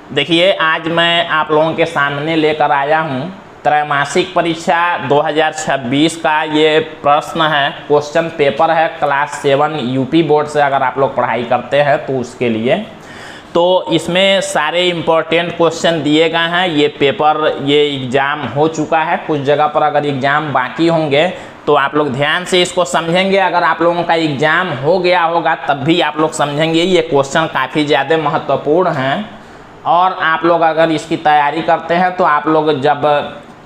देखिए आज मैं आप लोगों के सामने लेकर आया हूँ त्रैमासिक परीक्षा 2026 का ये प्रश्न है, क्वेश्चन पेपर है क्लास 7 यूपी बोर्ड से अगर आप लोग पढ़ाई करते हैं तो उसके लिए। तो इसमें सारे इम्पोर्टेंट क्वेश्चन दिए गए हैं। ये पेपर ये एग्ज़ाम हो चुका है, कुछ जगह पर अगर एग्ज़ाम बाकी होंगे तो आप लोग ध्यान से इसको समझेंगे। अगर आप लोगों का एग्ज़ाम हो गया होगा तब भी आप लोग समझेंगे, ये क्वेश्चन काफ़ी ज़्यादा महत्वपूर्ण हैं। और आप लोग अगर इसकी तैयारी करते हैं तो आप लोग जब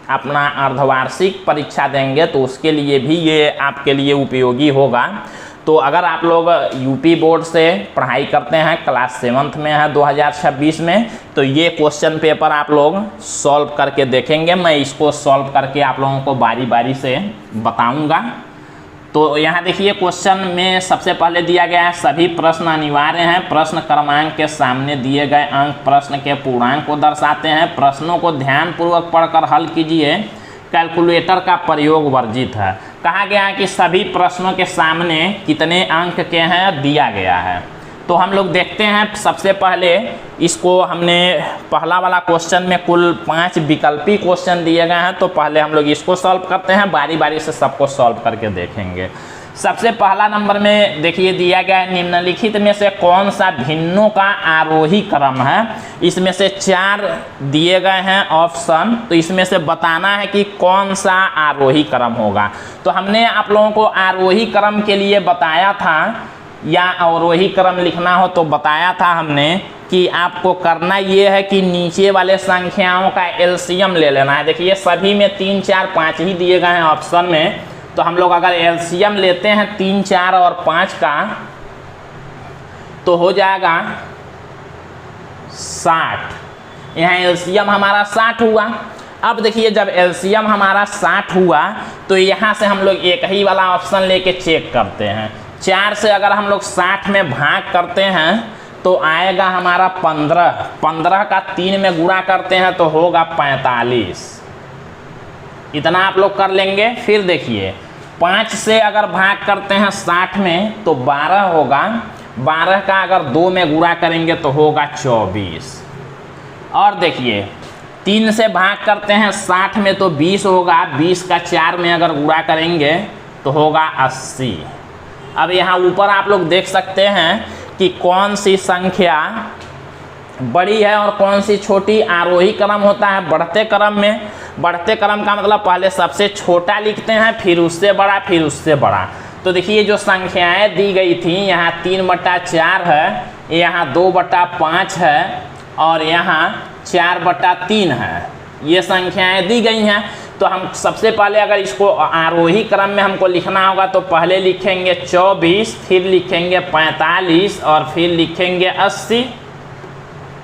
अपना अर्धवार्षिक परीक्षा देंगे तो उसके लिए भी ये आपके लिए उपयोगी होगा। तो अगर आप लोग यूपी बोर्ड से पढ़ाई करते हैं, क्लास 7 में है 2026 में, तो ये क्वेश्चन पेपर आप लोग सॉल्व करके देखेंगे। मैं इसको सॉल्व करके आप लोगों को बारी बारी से बताऊंगा। तो यहाँ देखिए क्वेश्चन में सबसे पहले दिया गया है सभी प्रश्न अनिवार्य हैं। प्रश्न क्रमांक के सामने दिए गए अंक प्रश्न के पूर्णांक को दर्शाते हैं। प्रश्नों को ध्यानपूर्वक पढ़कर हल कीजिए। कैलकुलेटर का प्रयोग वर्जित है। कहा गया है कि सभी प्रश्नों के सामने कितने अंक के हैं दिया गया है। तो हम लोग देखते हैं सबसे पहले इसको हमने पहला वाला क्वेश्चन में कुल 5 विकल्पी क्वेश्चन दिए गए हैं। तो पहले हम लोग इसको सॉल्व करते हैं, बारी बारी से सबको सॉल्व करके देखेंगे। सबसे पहला नंबर में देखिए दिया गया है निम्नलिखित में से कौन सा भिन्नों का आरोही क्रम है। इसमें से 4 दिए गए हैं ऑप्शन, तो इसमें से बताना है कि कौन सा आरोही क्रम होगा। तो हमने आप लोगों को आरोही क्रम के लिए बताया था, या अवरोही क्रम लिखना हो तो बताया था हमने कि आपको करना ये है कि नीचे वाले संख्याओं का एलसीएम ले लेना है। देखिए सभी में 3, 4, 5 ही दिए गए हैं ऑप्शन में। तो हम लोग अगर एलसीएम लेते हैं 3, 4 और 5 का तो हो जाएगा 60। यहाँ एलसीएम हमारा 60 हुआ। अब देखिए जब एलसीएम हमारा 60 हुआ तो यहाँ से हम लोग एक ही वाला ऑप्शन लेके चेक करते हैं। 4 से अगर हम लोग 60 में भाग करते हैं तो आएगा हमारा 15। 15 का 3 में गुणा करते हैं तो होगा 45। इतना आप लोग कर लेंगे। फिर देखिए 5 से अगर भाग करते हैं 60 में तो 12 होगा। 12 का अगर 2 में गुणा करेंगे तो होगा 24। और देखिए 3 से भाग करते हैं 60 में तो 20 होगा। 20 का 4 में अगर गुणा करेंगे तो होगा 80। अब यहाँ ऊपर आप लोग देख सकते हैं कि कौन सी संख्या बड़ी है और कौन सी छोटी। आरोही क्रम होता है बढ़ते क्रम में। बढ़ते क्रम का मतलब पहले सबसे छोटा लिखते हैं, फिर उससे बड़ा, फिर उससे बड़ा। तो देखिए जो संख्याएं दी गई थी, यहाँ 3/4 है, यहाँ 2/5 है और यहाँ 4/3 है। ये संख्याएं दी गई हैं। तो हम सबसे पहले अगर इसको आरोही क्रम में हमको लिखना होगा तो पहले लिखेंगे 24, फिर लिखेंगे 45 और फिर लिखेंगे 80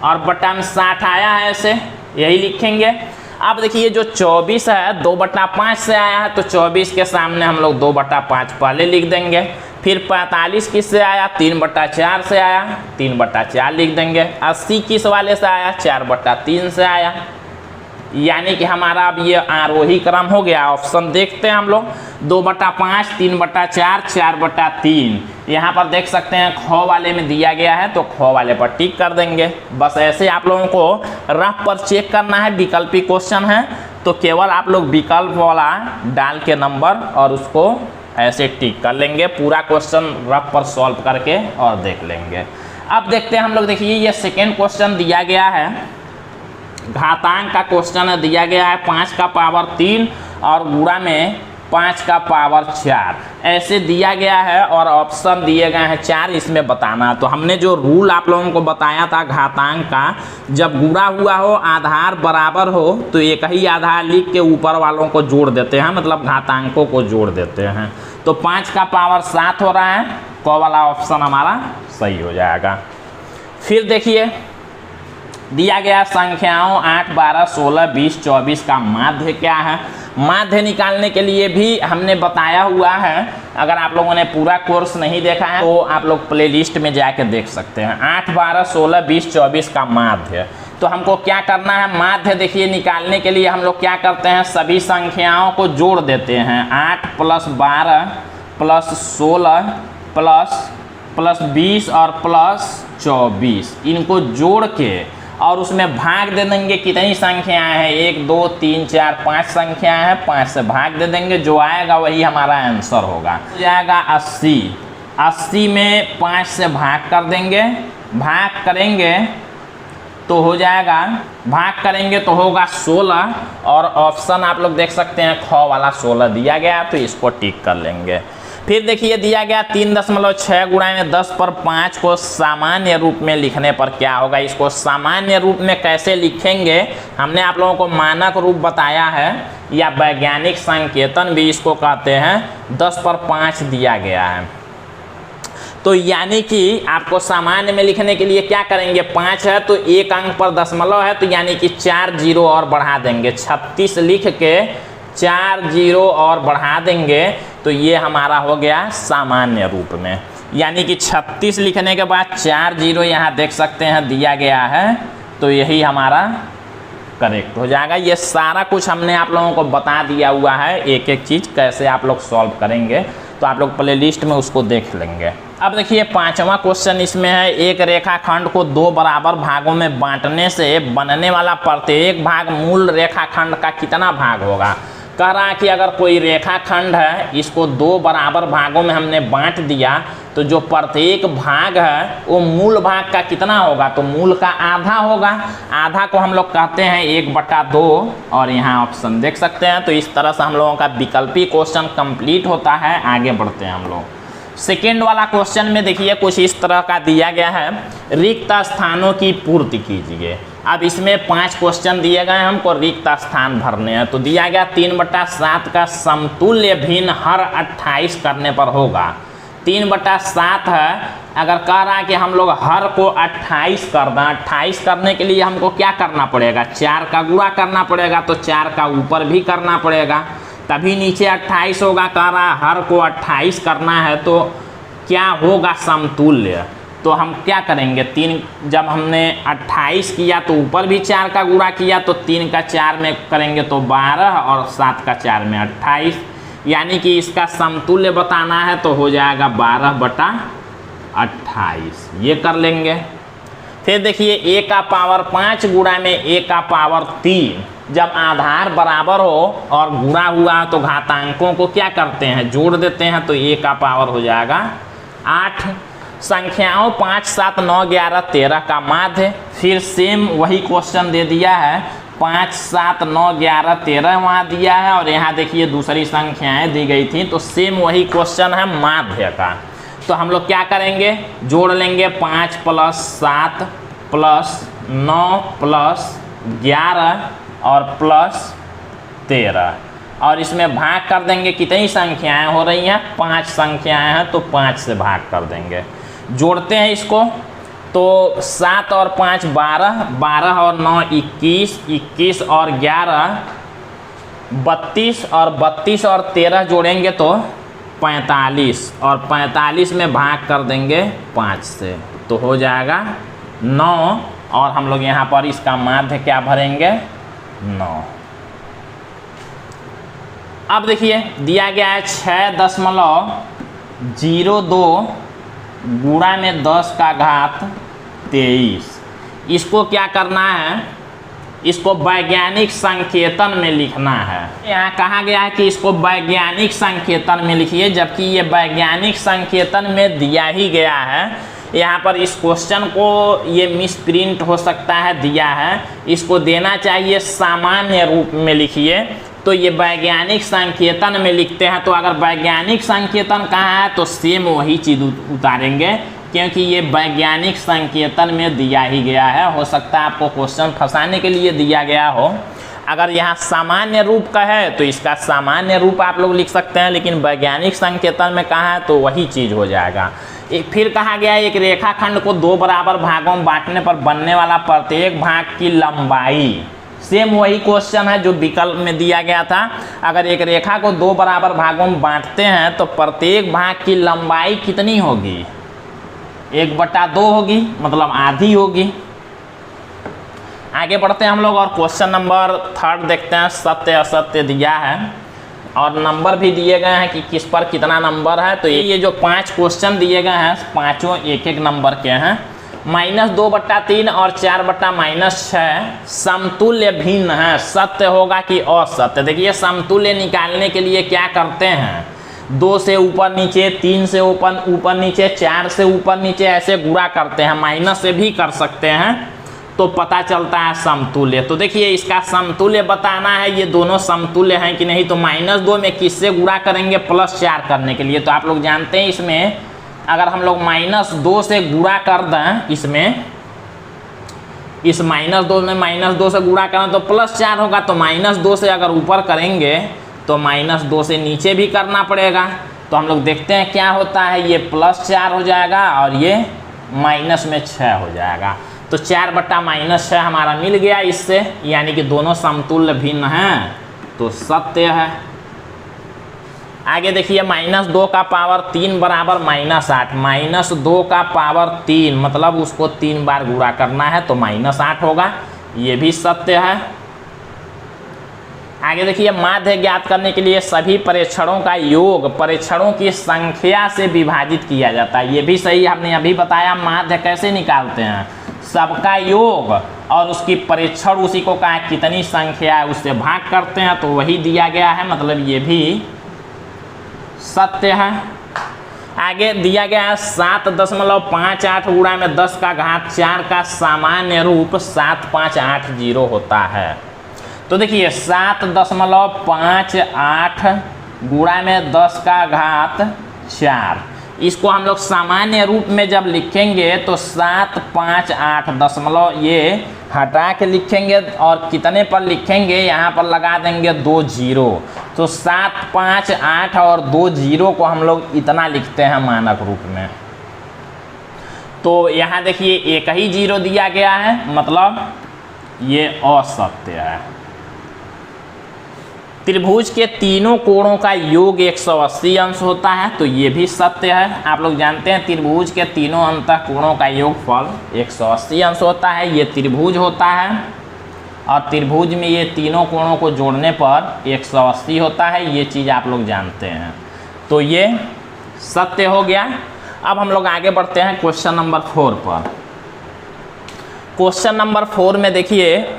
और बटा में 60 आया है, ऐसे यही लिखेंगे। अब देखिए जो 24 है 2/5 से आया है तो 24 के सामने हम लोग 2/5 पहले लिख देंगे। फिर 45 किससे आया, 3/4 से आया, 3/4 लिख देंगे। 80 किस वाले से आया, 4/3 से आया। यानी कि हमारा अब ये आरोही क्रम हो गया। ऑप्शन देखते हैं हम लोग 2/5, 3/4, 4/3। यहाँ पर देख सकते हैं ख वाले में दिया गया है तो ख वाले पर टिक कर देंगे। बस ऐसे आप लोगों को रफ पर चेक करना है। विकल्पी क्वेश्चन है तो केवल आप लोग विकल्प वाला डाल के नंबर और उसको ऐसे टिक कर लेंगे। पूरा क्वेश्चन रफ पर सॉल्व करके और देख लेंगे। अब देखते हैं हम लोग, देखिए ये सेकेंड क्वेश्चन दिया गया है, घातांक का क्वेश्चन है। दिया गया है 5 का पावर 3 और गुणा में 5 का पावर 4 ऐसे दिया गया है और ऑप्शन दिए गए हैं 4। इसमें बताना तो हमने जो रूल आप लोगों को बताया था घातांक का, जब गुणा हुआ हो आधार बराबर हो तो एक ही आधार लिख के ऊपर वालों को जोड़ देते हैं, मतलब घातांकों को जोड़ देते हैं। तो 5 का पावर 7 हो रहा है, क वाला ऑप्शन हमारा सही हो जाएगा। फिर देखिए दिया गया संख्याओं 8, 12, 16, 20, 24 का माध्य क्या है। माध्य निकालने के लिए भी हमने बताया हुआ है। अगर आप लोगों ने पूरा कोर्स नहीं देखा है तो आप लोग प्लेलिस्ट में जाके देख सकते हैं। 8, 12, 16, 20, 24 का माध्य। तो हमको क्या करना है, माध्य देखिए निकालने के लिए हम लोग क्या करते हैं, सभी संख्याओं को जोड़ देते हैं। 8 + 12 + 16 + 20 और + 24, इनको जोड़ के और उसमें भाग दे देंगे। कितनी संख्याएं हैं, 1 2 3 4 5 संख्याएं हैं, 5 से भाग दे देंगे, जो आएगा वही हमारा आंसर होगा। हो जाएगा 80, 80 में 5 से भाग कर देंगे, भाग करेंगे तो हो जाएगा, भाग करेंगे तो होगा 16, और ऑप्शन आप लोग देख सकते हैं ख वाला 16 दिया गया, तो इसको टिक कर लेंगे। फिर देखिए दिया गया 3.6 गुणा 10 पर 5 को सामान्य रूप में लिखने पर क्या होगा। इसको सामान्य रूप में कैसे लिखेंगे, हमने आप लोगों को मानक रूप बताया है, या वैज्ञानिक संकेतन भी इसको कहते हैं। 10 पर 5 दिया गया है, तो यानी कि आपको सामान्य में लिखने के लिए क्या करेंगे, 5 है तो एक अंक पर दशमलव है, तो यानी कि 4 जीरो और बढ़ा देंगे। 36 लिख के 4 जीरो और बढ़ा देंगे, तो ये हमारा हो गया सामान्य रूप में। यानी कि 36 लिखने के बाद 4 जीरो यहाँ देख सकते हैं दिया गया है, तो यही हमारा करेक्ट हो जाएगा। ये सारा कुछ हमने आप लोगों को बता दिया हुआ है, एक एक चीज़ कैसे आप लोग सॉल्व करेंगे, तो आप लोग प्ले लिस्ट में उसको देख लेंगे। अब देखिए 5वां क्वेश्चन इसमें है, एक रेखाखंड को 2 बराबर भागों में बांटने से बनने वाला प्रत्येक भाग मूल रेखाखंड का कितना भाग होगा। कह रहा है कि अगर कोई रेखाखंड है, इसको 2 बराबर भागों में हमने बांट दिया, तो जो प्रत्येक भाग है वो मूल भाग का कितना होगा, तो मूल का आधा होगा। आधा को हम लोग कहते हैं 1/2, और यहाँ ऑप्शन देख सकते हैं। तो इस तरह से हम लोगों का विकल्पी क्वेश्चन कंप्लीट होता है। आगे बढ़ते हैं हम लोग सेकेंड वाला क्वेश्चन में। देखिए कुछ इस तरह का दिया गया है, रिक्त स्थानों की पूर्ति कीजिए। अब इसमें 5 क्वेश्चन दिए गए हैं, हमको रिक्त स्थान भरने हैं। तो दिया गया 3/7 का समतुल्य भिन्न हर 28 करने पर होगा। 3/7 है, अगर कह रहा है कि हम लोग हर को 28 कर दें, 28 करने के लिए हमको क्या करना पड़ेगा, 4 का गुणा करना पड़ेगा, तो 4 का ऊपर भी करना पड़ेगा, तभी नीचे 28 होगा। कह रहा है हर को 28 करना है, तो क्या होगा समतुल्य, तो हम क्या करेंगे, 3 जब हमने 28 किया तो ऊपर भी 4 का गुणा किया, तो 3 का 4 में करेंगे तो 12, और 7 का 4 में 28, यानी कि इसका समतुल्य बताना है तो हो जाएगा 12/28, ये कर लेंगे। फिर देखिए a का पावर 5 गुणा में a का पावर 3, जब आधार बराबर हो और गुणा हुआ तो घातांकों को क्या करते हैं, जोड़ देते हैं, तो a का पावर हो जाएगा 8। संख्याओं 5 7 9 11 13 का माध्य, फिर सेम वही क्वेश्चन दे दिया है, 5 7 9 11 13 वहाँ दिया है, और यहाँ देखिए दूसरी संख्याएं दी गई थी, तो सेम वही क्वेश्चन है माध्य का। तो हम लोग क्या करेंगे, जोड़ लेंगे 5 + 7 + 9 + 11 और +13, और इसमें भाग कर देंगे। कितनी संख्याएं हो रही हैं, 5 संख्याएं हैं, तो 5 से भाग कर देंगे। जोड़ते हैं इसको, तो 7 और 5 12, 12 और 9 21, 21 और 11 32, और 32 और 13 जोड़ेंगे तो 45, और 45 में भाग कर देंगे 5 से, तो हो जाएगा 9, और हम लोग यहाँ पर इसका माध्य क्या भरेंगे, 9। अब देखिए दिया गया है 6.02 गुणा में 10 का घात 23। इसको क्या करना है, इसको वैज्ञानिक संकेतन में लिखना है। यहाँ कहा गया है कि इसको वैज्ञानिक संकेतन में लिखिए, जबकि ये वैज्ञानिक संकेतन में दिया ही गया है। यहाँ पर इस क्वेश्चन को ये मिसप्रिंट हो सकता है, दिया है, इसको देना चाहिए सामान्य रूप में लिखिए, तो ये वैज्ञानिक संकेतन में लिखते हैं। तो अगर वैज्ञानिक संकेतन कहाँ है, तो सेम वही चीज़ उतारेंगे, क्योंकि ये वैज्ञानिक संकेतन में दिया ही गया है। हो सकता है आपको क्वेश्चन फंसाने के लिए दिया गया हो। अगर यहाँ सामान्य रूप का है तो इसका सामान्य रूप आप लोग लिख सकते हैं, लेकिन वैज्ञानिक संकेतन में कहाँ है तो वही चीज़ हो जाएगा। फिर कहा गया एक रेखाखंड को 2 बराबर भागों में बांटने पर बनने वाला प्रत्येक भाग की लंबाई, सेम वही क्वेश्चन है जो विकल्प में दिया गया था। अगर एक रेखा को 2 बराबर भागों में बांटते हैं तो प्रत्येक भाग की लंबाई कितनी होगी, 1/2 होगी, मतलब आधी होगी। आगे बढ़ते हैं हम लोग और क्वेश्चन नंबर 3 देखते हैं। सत्य असत्य दिया है और नंबर भी दिए गए हैं कि किस पर कितना नंबर है। तो ये जो 5 क्वेश्चन दिए गए हैं, पाँचों एक एक नंबर के हैं। -2/3 और 4/-6 समतुल्य भिन्न है, सत्य होगा कि असत्य। देखिए समतुल्य निकालने के लिए क्या करते हैं, 2 से ऊपर नीचे, 3 से ऊपर नीचे, 4 से ऊपर नीचे ऐसे गुणा करते हैं, माइनस से भी कर सकते हैं, तो पता चलता है समतुल्य। तो देखिए इसका समतुल्य बताना है, ये दोनों समतुल्य हैं कि नहीं। तो -2 में किससे गुणा करेंगे, +4 करने के लिए। तो आप लोग जानते हैं इसमें अगर हम लोग -2 से गुणा कर दें, इसमें इस -2 में -2 से गुणा करें तो +4 होगा। तो -2 से अगर ऊपर करेंगे तो -2 से नीचे भी करना पड़ेगा। तो हम लोग देखते हैं क्या होता है, ये +4 हो जाएगा और ये -6 हो जाएगा। तो 4/-6 हमारा मिल गया इससे, यानी कि दोनों समतुल्य भिन्न हैं, तो सत्य है। आगे देखिए -2 का पावर 3 बराबर -8, -2 का पावर 3 मतलब उसको 3 बार गुणा करना है तो -8 होगा, ये भी सत्य है। आगे देखिए माध्य ज्ञात करने के लिए सभी परीक्षणों का योग परीक्षणों की संख्या से विभाजित किया जाता है, ये भी सही हमने अभी बताया। माध्य कैसे निकालते हैं, सबका योग और उसकी परीक्षण उसी को कहा कितनी संख्या है उससे भाग करते हैं, तो वही दिया गया है, मतलब ये भी सत्य है। आगे दिया गया है 7.58 गुणा में 10⁴ का सामान्य रूप 7580 होता है। तो देखिए 7.58 गुणा में 10⁴ इसको हम लोग सामान्य रूप में जब लिखेंगे तो 758 दशमलव ये हटा के लिखेंगे और कितने पर लिखेंगे, यहाँ पर लगा देंगे 2 जीरो। तो 758 और 2 जीरो को हम लोग इतना लिखते हैं मानक रूप में। तो यहाँ देखिए एक ही जीरो दिया गया है, मतलब ये असत्य है। त्रिभुज के तीनों कोणों का योग 180 अंश होता है, तो ये भी सत्य है। आप लोग जानते हैं त्रिभुज के तीनों अंतः कोणों का योगफल 180 अंश होता है, ये त्रिभुज होता है और त्रिभुज में ये तीनों कोणों को जोड़ने पर 180 होता है, ये चीज़ आप लोग जानते हैं। तो ये सत्य हो गया। अब हम लोग आगे बढ़ते हैं क्वेश्चन नंबर 4 पर। क्वेश्चन नंबर 4 में देखिए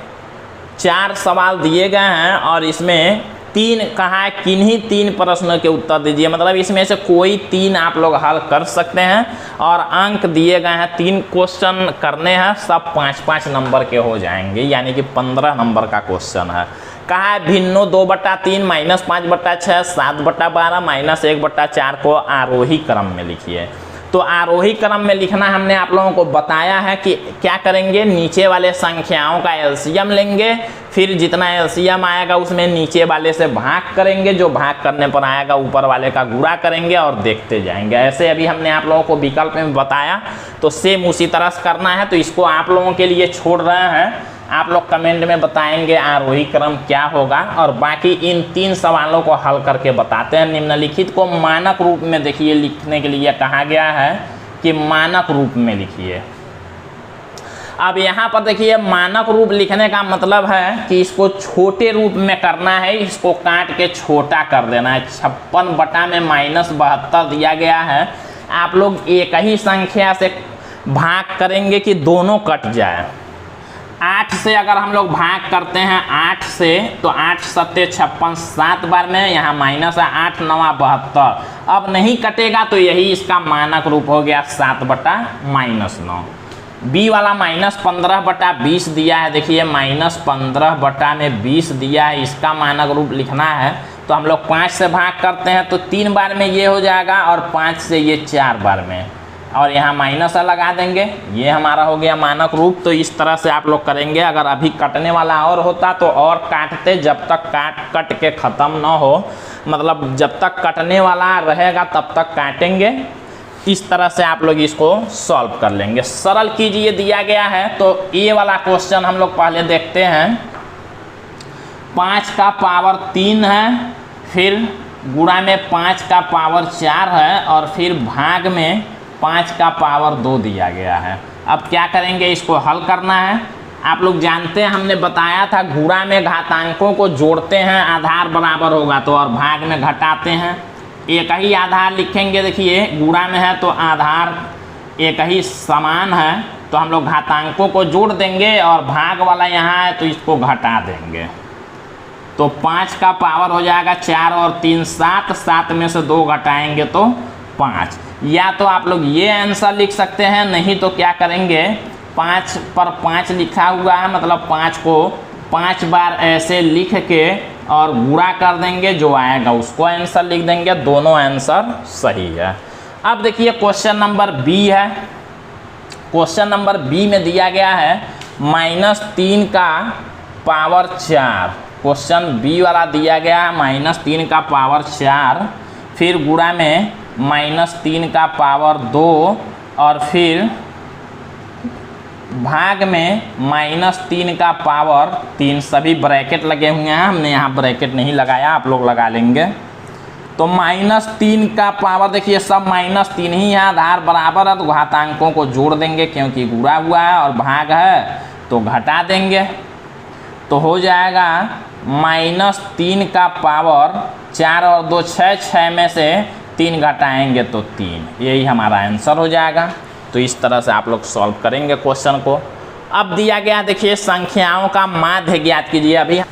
4 सवाल दिए गए हैं और इसमें 3 कहा है, किन्हीं 3 प्रश्नों के उत्तर दीजिए। मतलब इसमें से कोई 3 आप लोग हल कर सकते हैं और अंक दिए गए हैं, 3 क्वेश्चन करने हैं, सब 5-5 नंबर के हो जाएंगे, यानी कि 15 नंबर का क्वेश्चन है। कहा है भिन्नो 2/3 -5/6 7/12 -1/4 को आरोही क्रम में लिखिए। तो आरोही क्रम में लिखना हमने आप लोगों को बताया है कि क्या करेंगे, नीचे वाले संख्याओं का एलसीएम लेंगे, फिर जितना एलसीएम आएगा उसमें नीचे वाले से भाग करेंगे, जो भाग करने पर आएगा ऊपर वाले का गुणा करेंगे और देखते जाएंगे। ऐसे अभी हमने आप लोगों को विकल्प में बताया, तो सेम उसी तरह से करना है। तो इसको आप लोगों के लिए छोड़ रहे हैं, आप लोग कमेंट में बताएंगे आरोही क्रम क्या होगा, और बाकी इन 3 सवालों को हल करके बताते हैं। निम्नलिखित को मानक रूप में देखिए लिखने के लिए कहा गया है कि मानक रूप में लिखिए। अब यहाँ पर देखिए मानक रूप लिखने का मतलब है कि इसको छोटे रूप में करना है, इसको काट के छोटा कर देना है। 56 में -72 दिया गया है, आप लोग एक ही संख्या से भाग करेंगे कि दोनों कट जाए। 8 से अगर हम लोग भाग करते हैं 8 से, तो 8 7 56 7 बार में, यहाँ माइनस है 8 9 72, अब नहीं कटेगा तो यही इसका मानक रूप हो गया 7/-9। बी वाला -15/20 दिया है, देखिए -15/20 दिया है, इसका मानक रूप लिखना है। तो हम लोग 5 से भाग करते हैं तो 3 बार में ये हो जाएगा और 5 से ये 4 बार में, और यहाँ माइनस लगा देंगे, ये हमारा हो गया मानक रूप। तो इस तरह से आप लोग करेंगे। अगर अभी कटने वाला और होता तो और काटते, जब तक कट के ख़त्म ना हो, मतलब जब तक कटने वाला रहेगा तब तक काटेंगे। इस तरह से आप लोग इसको सॉल्व कर लेंगे। सरल कीजिए दिया गया है। तो ये वाला क्वेश्चन हम लोग पहले देखते हैं। 5 का पावर 3 है, फिर गुणा में 5 का पावर 4 है, और फिर भाग में 5 का पावर 2 दिया गया है। अब क्या करेंगे, इसको हल करना है। आप लोग जानते हैं, हमने बताया था गुणा में घातांकों को जोड़ते हैं, आधार बराबर होगा तो, और भाग में घटाते हैं। एक ही आधार लिखेंगे, देखिए गुणा में है तो आधार एक ही समान है, तो हम लोग घातांकों को जोड़ देंगे और भाग वाला यहाँ है तो इसको घटा देंगे। तो 5 का पावर हो जाएगा 4 और 3 7, 7 में से 2 घटाएंगे तो 5। या तो आप लोग ये आंसर लिख सकते हैं, नहीं तो क्या करेंगे 5 पर 5 लिखा हुआ है, मतलब 5 को 5 बार ऐसे लिख के और गुणा कर देंगे, जो आएगा उसको आंसर लिख देंगे। दोनों आंसर सही है। अब देखिए क्वेश्चन नंबर बी है। क्वेश्चन नंबर बी में दिया गया है -3 का पावर 4। क्वेश्चन बी वाला दिया गया है -3 का पावर 4, फिर गुणा में -3 का पावर 2 और फिर भाग में -3 का पावर 3। सभी ब्रैकेट लगे हुए हैं, हमने यहाँ ब्रैकेट नहीं लगाया, आप लोग लगा लेंगे। तो -3 का पावर देखिए सब -3 ही है, आधार बराबर है तो घातांकों को जोड़ देंगे क्योंकि गुणा हुआ है और भाग है तो घटा देंगे। तो हो जाएगा -3 का पावर 4 और 2 6, 6 में से 3 घटाएंगे तो 3। यही हमारा आंसर हो जाएगा। तो इस तरह से आप लोग सॉल्व करेंगे क्वेश्चन को। अब दिया गया देखिए संख्याओं का माध्य ज्ञात कीजिए। अभी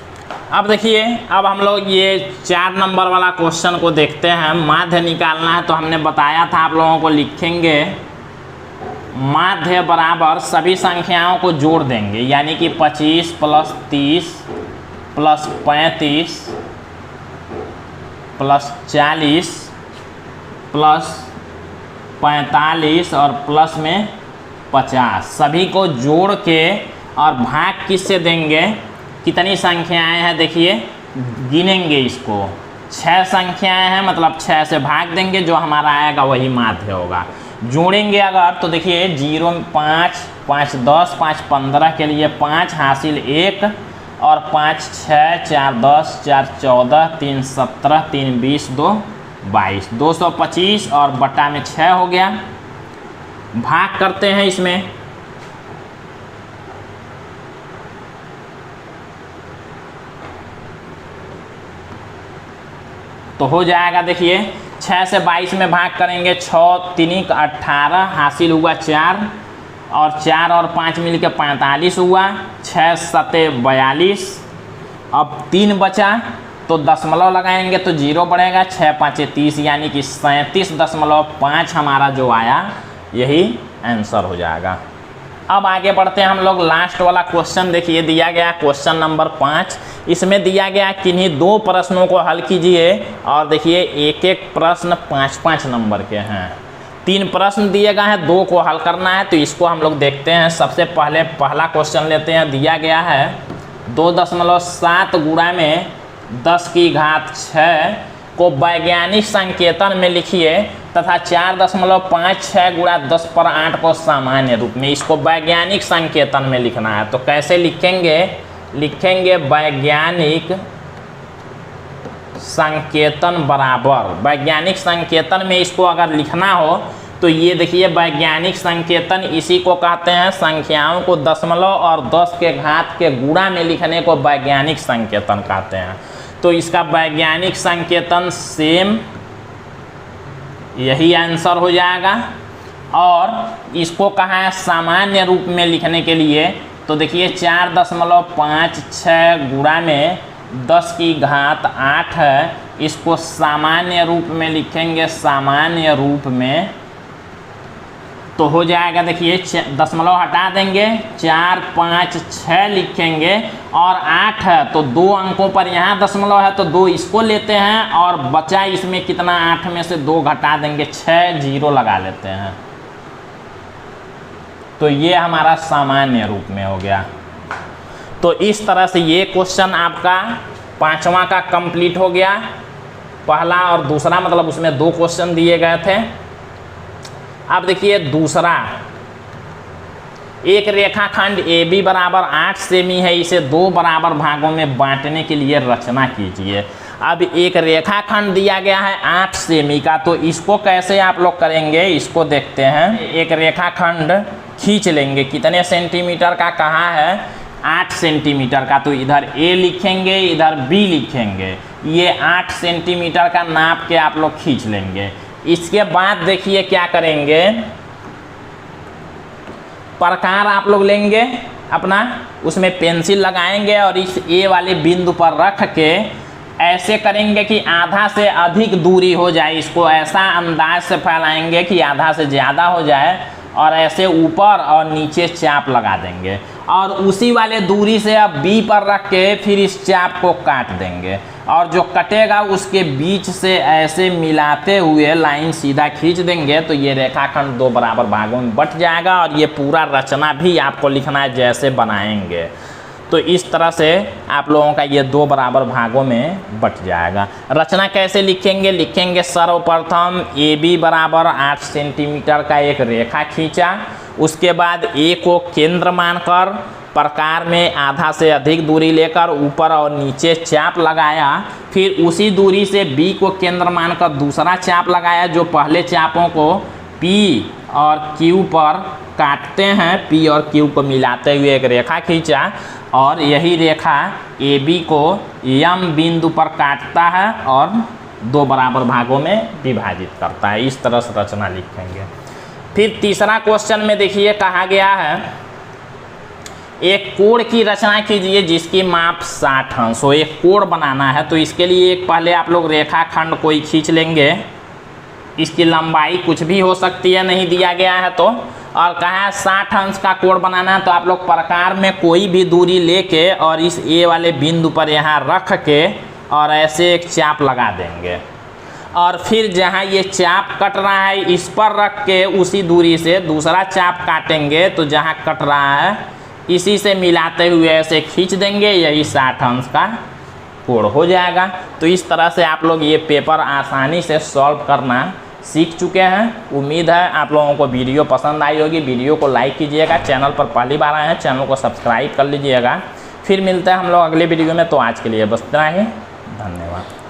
अब देखिए अब हम लोग ये 4 नंबर वाला क्वेश्चन को देखते हैं। माध्य निकालना है तो हमने बताया था आप लोगों को, लिखेंगे माध्य बराबर सभी संख्याओं को जोड़ देंगे, यानी कि 25 + 30 + 35 + 40 + 45 और प्लस में 50, सभी को जोड़ के और भाग किससे देंगे, कितनी संख्याएं हैं देखिए गिनेंगे इसको। 6 संख्याएं हैं, मतलब 6 से भाग देंगे, जो हमारा आएगा वही माध्य होगा। जोड़ेंगे अगर तो देखिए 0 5 5 10 5 15 के लिए 5 हासिल 1 और 5 6 4 10 4 14 3 17 3 20 2 22 225 और बटा में 6 हो गया। भाग करते हैं इसमें, तो हो जाएगा देखिए 6 से 22 में भाग करेंगे, 6 3 18 हासिल हुआ 4 और 4 और 5 मिलकर 45 हुआ, 6 7 42। अब 3 बचा तो दशमलव लगाएंगे तो 0 बढ़ेगा, 6 5 30, यानी कि 37.5 हमारा जो आया यही आंसर हो जाएगा। अब आगे बढ़ते हैं हम लोग लास्ट वाला क्वेश्चन। देखिए दिया गया क्वेश्चन नंबर 5। इसमें दिया गया किन्हीं 2 प्रश्नों को हल कीजिए और देखिए एक एक प्रश्न 5-5 नंबर के हैं। 3 प्रश्न दिए गए हैं, 2 को हल करना है, तो इसको हम लोग देखते हैं। सबसे पहले पहला क्वेश्चन लेते हैं। दिया गया है 2.7 गुणा में 10 की घात 6 को वैज्ञानिक संकेतन में लिखिए तथा 4.56 गुणा 10 पर 8 को सामान्य रूप में। इसको वैज्ञानिक संकेतन में लिखना है, तो कैसे लिखेंगे, लिखेंगे वैज्ञानिक संकेतन बराबर, वैज्ञानिक संकेतन में इसको अगर लिखना हो तो ये देखिए वैज्ञानिक संकेतन इसी को कहते हैं। संख्याओं को दशमलव और 10 के घात के गुणा में लिखने को वैज्ञानिक संकेतन कहते हैं। तो इसका वैज्ञानिक संकेतन सेम यही आंसर हो जाएगा। और इसको कहा है सामान्य रूप में लिखने के लिए, तो देखिए 4.56 गुणा में 10 की घात 8 है, इसको सामान्य रूप में लिखेंगे, सामान्य रूप में तो हो जाएगा देखिए दशमलव हटा देंगे, 4 5 6 लिखेंगे और 8 है तो 2 अंकों पर यहाँ दशमलव है तो 2 इसको लेते हैं और बचा इसमें कितना, 8 में से 2 घटा देंगे, 6 0 लगा लेते हैं। तो ये हमारा सामान्य रूप में हो गया। तो इस तरह से ये क्वेश्चन आपका 5वां का कंप्लीट हो गया। पहला और दूसरा मतलब उसमें 2 क्वेश्चन दिए गए थे। अब देखिए दूसरा, एक रेखाखंड AB बराबर 8 सेमी है, इसे 2 बराबर भागों में बांटने के लिए रचना कीजिए। अब एक रेखाखंड दिया गया है 8 सेमी का, तो इसको कैसे आप लोग करेंगे इसको देखते हैं। एक रेखाखंड खींच लेंगे, कितने सेंटीमीटर का कहा है, 8 सेंटीमीटर का, तो इधर A लिखेंगे इधर B लिखेंगे। ये 8 सेंटीमीटर का नाप के आप लोग खींच लेंगे। इसके बाद देखिए क्या करेंगे, प्रकार आप लोग लेंगे अपना, उसमें पेंसिल लगाएंगे और इस ए वाले बिंदु पर रख के ऐसे करेंगे कि आधा से अधिक दूरी हो जाए। इसको ऐसा अंदाज से फैलाएंगे कि आधा से ज़्यादा हो जाए और ऐसे ऊपर और नीचे चाप लगा देंगे और उसी वाले दूरी से अब बी पर रख के फिर इस चाप को काट देंगे और जो कटेगा उसके बीच से ऐसे मिलाते हुए लाइन सीधा खींच देंगे तो ये रेखाखंड दो बराबर भागों में बट जाएगा और ये पूरा रचना भी आपको लिखना है जैसे बनाएंगे। तो इस तरह से आप लोगों का ये दो बराबर भागों में बट जाएगा। रचना कैसे लिखेंगे? लिखेंगे सर्वप्रथम ए बी बराबर 8 सेंटीमीटर का एक रेखा खींचा, उसके बाद ए को केंद्र मानकर प्रकार में आधा से अधिक दूरी लेकर ऊपर और नीचे चाप लगाया, फिर उसी दूरी से बी को केंद्र मानकर दूसरा चाप लगाया जो पहले चापों को पी और क्यू पर काटते हैं, पी और क्यू को मिलाते हुए एक रेखा खींचा और यही रेखा ए बी को यम बिंदु पर काटता है और दो बराबर भागों में विभाजित करता है। इस तरह से रचना लिखेंगे। फिर तीसरा क्वेश्चन में देखिए कहा गया है एक कोण की रचना कीजिए जिसकी माप 60 अंश हो। एक कोण बनाना है तो इसके लिए एक पहले आप लोग रेखाखंड कोई खींच लेंगे। इसकी लंबाई कुछ भी हो सकती है, नहीं दिया गया है तो, और कहा है 60 अंश का कोण बनाना है तो आप लोग प्रकार में कोई भी दूरी लेके और इस ए वाले बिंदु पर यहाँ रख के और ऐसे एक चाप लगा देंगे और फिर जहाँ ये चाप कट रहा है इस पर रख के उसी दूरी से दूसरा चाप काटेंगे तो जहाँ कट रहा है इसी से मिलाते हुए ऐसे खींच देंगे, यही 60 अंश का कोण हो जाएगा। तो इस तरह से आप लोग ये पेपर आसानी से सॉल्व करना सीख चुके हैं। उम्मीद है आप लोगों को वीडियो पसंद आई होगी। वीडियो को लाइक कीजिएगा, चैनल पर पहली बार आए हैं चैनल को सब्सक्राइब कर लीजिएगा। फिर मिलते हैं हम लोग अगले वीडियो में। तो आज के लिए बस इतना ही, धन्यवाद।